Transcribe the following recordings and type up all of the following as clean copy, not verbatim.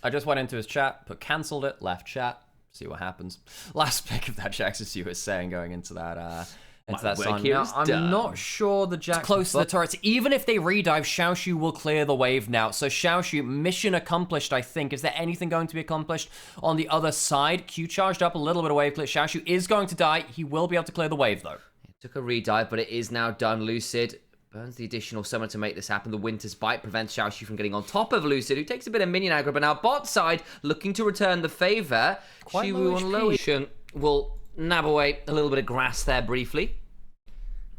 I just went into his chat, put cancelled it, left chat, see what happens. Last pick of that Jax, as you were saying, going into that sign. Now, I'm not sure the Jax close to the turrets. Even if they redive, Xiaoshu will clear the wave now. So Xiaoshu, mission accomplished, I think. Is there anything going to be accomplished on the other side? Q charged up a little bit of wave clear. Xiaoshu is going to die. He will be able to clear the wave, though. It took a redive, but it is now done. Lucid burns the additional summon to make this happen. The Winter's Bite prevents Xiaoshu from getting on top of Lucid, who takes a bit of minion aggro, but now bot side looking to return the favor. Xiwu on low will nab away a little bit of grass there briefly.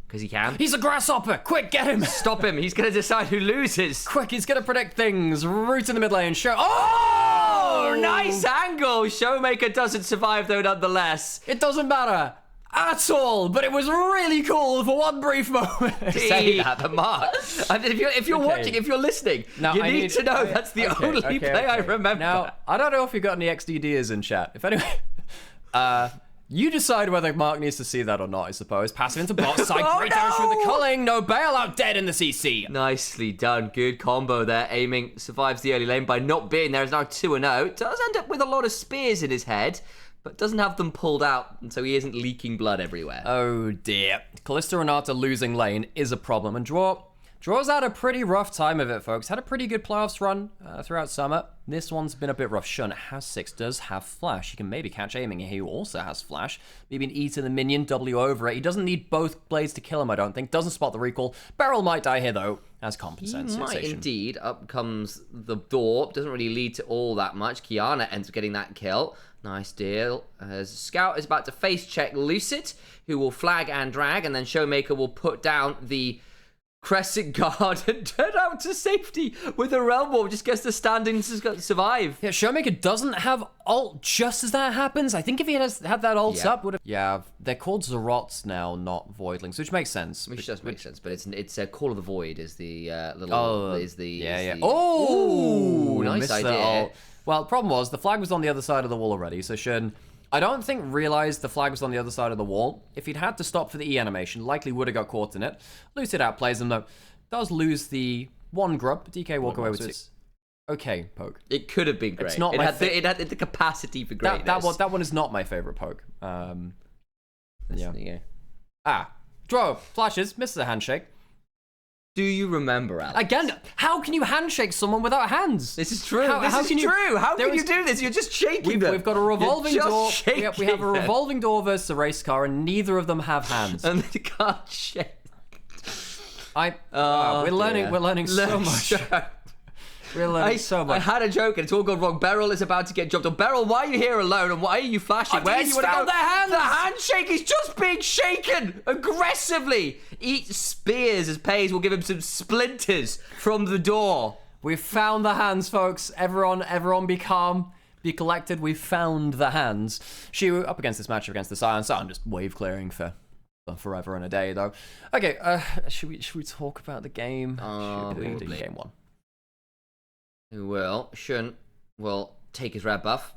Because he can. He's a grasshopper! Quick, get him! Stop him. He's going to decide who loses. Quick, he's going to predict things. Root in the mid lane. Show. Oh! Nice angle. Showmaker doesn't survive, though, nonetheless. It doesn't matter at all, but it was really cool for one brief moment. Say that, but Mark, if you're watching, if you're listening, now, you need to know that's the only play I remember. Now, I don't know if you got any XDDers in chat. If anyway, you decide whether Mark needs to see that or not, I suppose. Pass it into bot side, great damage from the culling, no bailout, dead in the CC. Nicely done, good combo there. Aiming survives the early lane by not being there. Is now 2-0. Does end up with a lot of spears in his head, but doesn't have them pulled out, and so he isn't leaking blood everywhere. Oh dear. Kalista Renata losing lane is a problem, and Draw's had a pretty rough time of it, folks. Had a pretty good playoffs run throughout summer. This one's been a bit rough. Shun has 6, does have flash. He can maybe catch aiming. He also has flash. Maybe an E to the minion, W over it. He doesn't need both blades to kill him, I don't think. Doesn't spot the recall. Beryl might die here, though, as compensation. He might indeed. Up comes the door. Doesn't really lead to all that much. Kiana ends up getting that kill. Nice deal. As Scout is about to face check Lucid, who will flag and drag, and then Showmaker will put down the Crescent Guard and turn out to safety with a Realm Warp. Just gets the standing to survive. Yeah, Showmaker doesn't have ult just as that happens. I think if he had that ult up, would have. Yeah, they're called Zerots now, not Voidlings, which makes sense. Which does make sense, but it's a Call of the Void is the little yeah. Oh, nice idea. Well, the problem was the flag was on the other side of the wall already, so Shun, I don't think, realized the flag was on the other side of the wall. If he'd had to stop for the E animation, likely would have got caught in it. Lucid outplays him, though. Does lose the one grub, but DK walk away with 2. Okay, poke. It could have been great. It's not it had the capacity for greatness. That one is not my favorite poke. Yeah. Draw, flashes, misses a handshake. Do you remember, Alex? Again, how can you handshake someone without hands? This is true. How can you do this? You're just shaking them. We've got a revolving door. We have a revolving door versus a race car, and neither of them have hands. And they can't shake. We're learning so much. We're learning so much. I had a joke and it's all gone wrong. Beryl is about to get jumped on. Beryl, why are you here alone and why are you flashing? Where do you want to go? Their hands. The handshake is just being shaken aggressively. Eat spears as Pays will give him some splinters from the door. We've found the hands, folks. Everyone be calm. Be collected. We've found the hands. Xiwu up against this matchup against the Sion. So I'm just wave clearing for forever and a day, though. Okay, should we talk about the game? Should we do game 1? Well, Shun will take his red buff.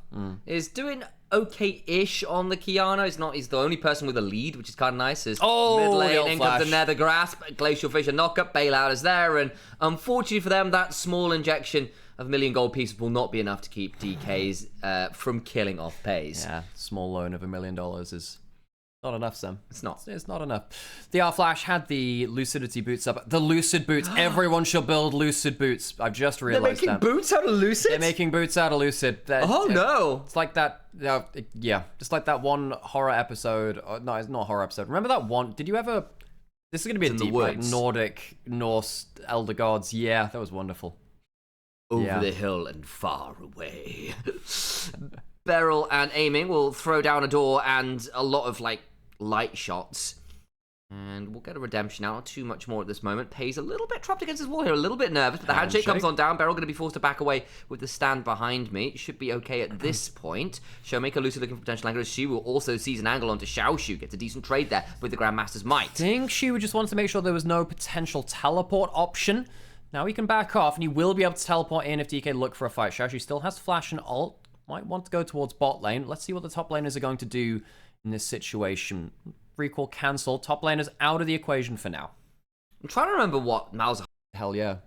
Is doing okay-ish on the Kiana. He's the only person with a lead, which is kind of nice. Mid lane, in comes the Nether Grasp, Glacial Fissure knockup, bailout is there, and unfortunately for them, that small injection of million gold pieces will not be enough to keep DKs from killing off Pays. Yeah, small loan of $1 million is not enough, Sam. It's not. It's not enough. The R-Flash had the Lucidity boots up. The Lucid boots. Everyone should build Lucid boots. I've just realized that. They're making boots out of Lucid? They're making boots out of Lucid. No. It's like that, just like that one horror episode. No, it's not a horror episode. Remember that one? Did you ever... This is going to be a deep, like, Nordic, Norse, Elder Gods. Yeah, that was wonderful. Over the hill and far away. Beryl and Aiming will throw down a door and a lot of, like, light shots, and we'll get a redemption out. Not too much more at this moment. Pays a little bit trapped against his wall here, a little bit nervous, but the handshake comes on down. Beryl going to be forced to back away with the stand behind me. Should be okay at this point. Showmaker Lucid looking for potential angles. She will also seize an angle onto Xiaoshu. Gets a decent trade there with the Grandmaster's might. I think she just wanted to make sure there was no potential teleport option. Now he can back off, and he will be able to teleport in if DK look for a fight. Xiaoshu still has flash and ult. Might want to go towards bot lane. Let's see what the top laners are going to do in this situation. Recall cancel. Top laners out of the equation for now. I'm trying to remember what Mal's... Hell yeah.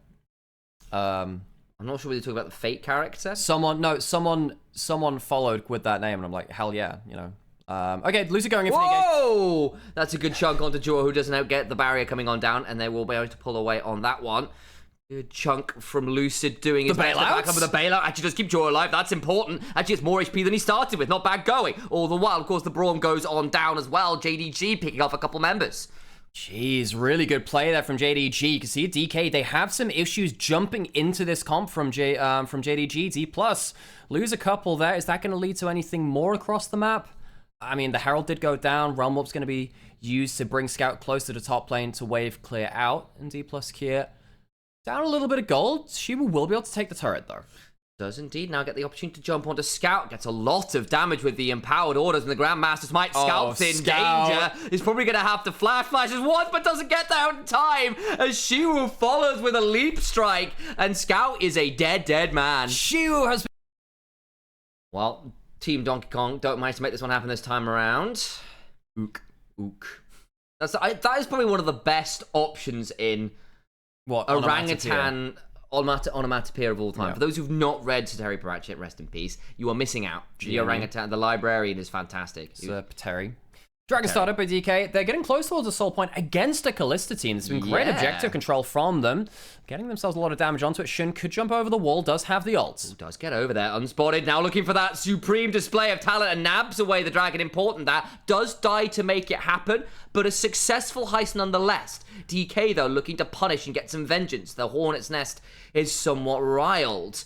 I'm not sure whether you're talking about the Fate character. Someone followed with that name, and I'm like, hell yeah, you know. Okay, Lucy going in for the engage. Whoa! That's a good chunk onto Jor, who doesn't outget the barrier coming on down, and they will be able to pull away on that one. Good chunk from Lucid doing his best to back up with a bailout. Actually, just keep Jor alive. That's important. Actually, it's more HP than he started with. Not bad going. All the while, of course, the Braum goes on down as well. JDG picking off a couple members. Jeez, really good play there from JDG. You can see DK, they have some issues jumping into this comp from JDG. Dplus lose a couple there. Is that going to lead to anything more across the map? I mean, the Herald did go down. Realm Warp's going to be used to bring Scout closer to top lane to wave clear out. And Dplus here down a little bit of gold. Shibu will be able to take the turret, though. Does indeed now get the opportunity to jump onto Scout. Gets a lot of damage with the empowered orders, and the Grandmaster's Might. Scout's in danger. He's probably going to have to flashes once, but doesn't get there in time, as Shiwu follows with a leap strike, and Scout is a dead man. Shiwu has been... Well, Team Donkey Kong don't manage to make this one happen this time around. Ook. That is probably one of the best options in... What? Orangutan onomatopoeia of all time. Yeah. For those who've not read Sateri Parachet, rest in peace, you are missing out. The orangutan, the librarian is fantastic. Pateri. Dragon started by DK. They're getting close towards a soul point against a Kalista team. There's been great objective control from them. Getting themselves a lot of damage onto it. Shun could jump over the wall, does have the ult. Does get over there, unspotted. Now looking for that supreme display of talent and nabs away the dragon. Important that. Does die to make it happen, but a successful heist nonetheless. DK, though, looking to punish and get some vengeance. The Hornet's Nest is somewhat riled.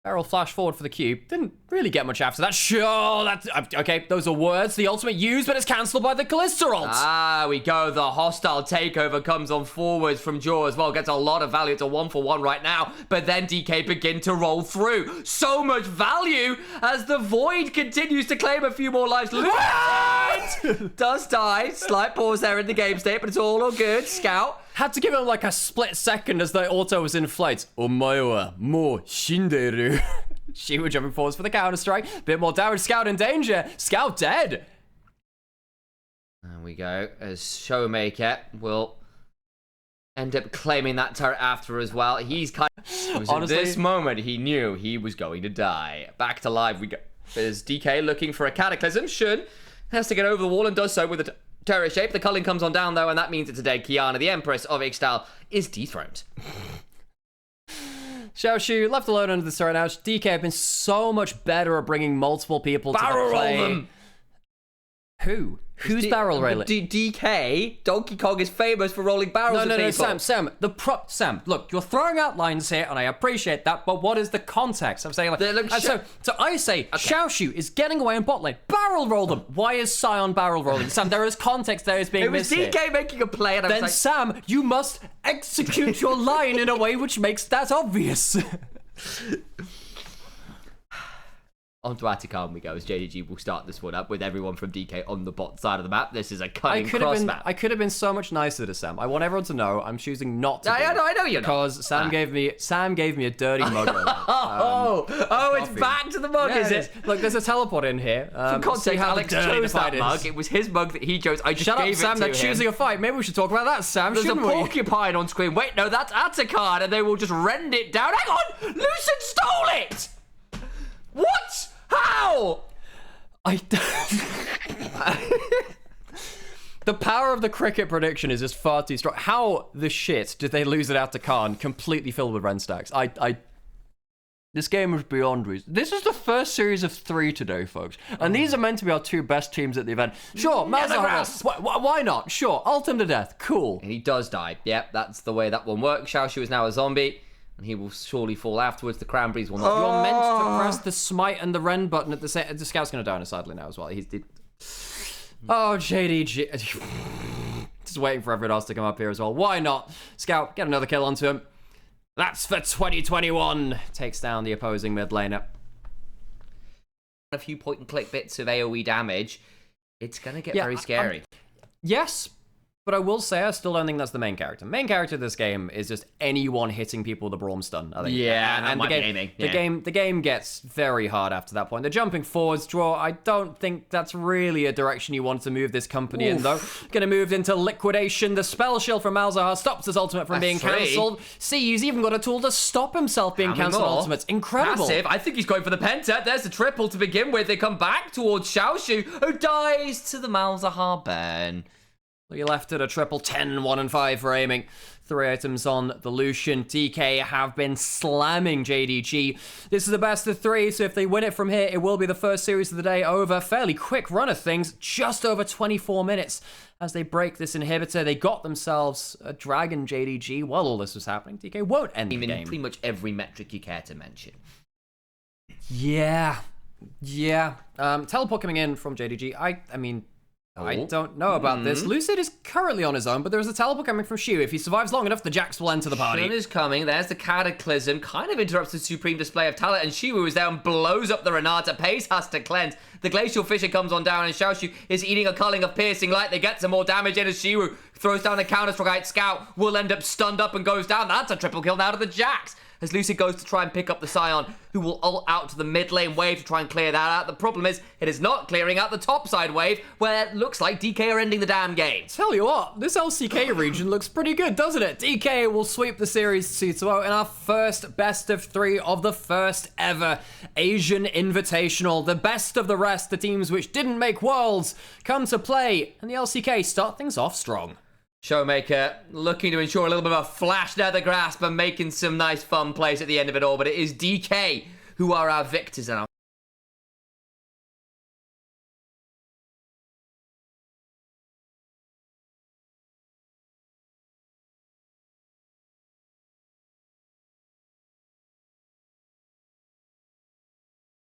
Barrel flash forward for the cube. Didn't really get much after that. Sure, that's... Okay, those are words. The ultimate used, but it's cancelled by the Kalista ult. Ah, we go. The hostile takeover comes on forwards from Jaw as well. Gets a lot of value. It's a 1-for-1 right now. But then DK begin to roll through. So much value as the Void continues to claim a few more lives. Does die. Slight pause there in the game state, but it's all good. Scout. Had to give him like a split second as the auto was in flight. Omae wa mou shinderu. She was jumping forwards for the counter strike. Bit more damage. Scout in danger. Scout dead. There we go. As Showmaker will end up claiming that turret after as well. He's kind of... Honestly, in this moment, he knew he was going to die. Back to live we go. There's DK looking for a cataclysm. Shun has to get over the wall and does so with a turret shape. The culling comes on down though, and that means it's a dead Kiana. The Empress of Ixtal is dethroned. Xiaoshu left alone under the turret now. DK have been so much better at bringing multiple people to the play. Roll them. Who? Who's barrel rolling? DK. Donkey Kong is famous for rolling barrels. No, Sam. Sam. Look, you're throwing out lines here, and I appreciate that. But what is the context? I'm saying like, so I say Xiaoshu is getting away in bot lane. Barrel roll them. Why is Sion barrel rolling? Sam, there is context there is being missed. It was DK making a play, and I was then like, Sam, you must execute your line in a way which makes that obvious. Onto Atacama we go, as JDG will start this one up with everyone from DK on the bot side of the map. This is a cutting cross map. I could have been so much nicer to Sam. I want everyone to know I'm choosing not to. I know you're because not. Sam gave me a dirty mug. It's back to the mug, is it? Look, there's a teleport in here. For context, Alex chose that mug. It was his mug that he chose. I just Shut gave up, Sam. They're choosing a fight. Maybe we should talk about that, Sam. There's a porcupine on screen. Wait, no, that's Atacard, and they will just rend it down. Hang on! Lucid stole it! What? How? The power of the cricket prediction is just far too strong. How the shit did they lose it out to Khan, completely filled with Ren stacks? This game was beyond reason. This is the first series of 3 today, folks. And these are meant to be our 2 best teams at the event. Sure, Mazahar, why not? Sure, ult him to death. Cool. And he does die. Yep, that's the way that one works. Xiaoshu is now a zombie. And he will surely fall afterwards. The Cranberries will not. You're meant to press the smite and the Ren button at the same... The Scout's going to die on his sadly now as well. Oh, JDG. Just waiting for everyone else to come up here as well. Why not? Scout, get another kill onto him. That's for 2021. Takes down the opposing mid laner. A few point-and-click bits of AoE damage. It's going to get very scary. Yes, But I will say, I still don't think that's the main character. Main character of this game is just anyone hitting people with a Braum stun, I think. Yeah, and the game gets very hard after that point. The jumping forwards draw, I don't think that's really a direction you want to move this company in, though. Gonna move into liquidation. The spell shield from Malzahar stops his ultimate from being cancelled. See, he's even got a tool to stop himself being cancelled ultimates. Incredible. Massive. I think he's going for the penta. There's the triple to begin with. They come back towards Xiaoshu, who dies to the Malzahar burn. You're left at a triple 10, 1 and 5 for aiming. 3 items on the Lucian. DK have been slamming JDG. This is the best of 3, so if they win it from here, it will be the first series of the day over. Fairly quick run of things, just over 24 minutes as they break this inhibitor. They got themselves a Dragon JDG while all this was happening. DK won't end the game. In pretty much every metric you care to mention. Yeah. Teleport coming in from JDG. I mean... I don't know about this. Lucid is currently on his own, but there's a teleport coming from Shu. If he survives long enough, the Jax will enter the party. Shun is coming. There's the Cataclysm. Kind of interrupts the supreme display of talent, and Shiwu is down, blows up the Renata. Pace has to cleanse. The Glacial Fissure comes on down, and Xiaoshu is eating a culling of Piercing Light. They get some more damage in as Shiwu throws down a Counter-Strike. Scout will end up stunned up and goes down. That's a triple kill now to the Jax. As Lucy goes to try and pick up the Scion, who will ult out to the mid lane wave to try and clear that out. The problem is, it is not clearing out the top side wave, where it looks like DK are ending the damn game. Tell you what, this LCK region looks pretty good, doesn't it? DK will sweep the series 2-0 in our first best of 3 of the first ever Asian Invitational. The best of the rest, the teams which didn't make Worlds, come to play, and the LCK start things off strong. Showmaker looking to ensure a little bit of a flash nether grasp and making some nice fun plays at the end of it all, but it is DK who are our victors and our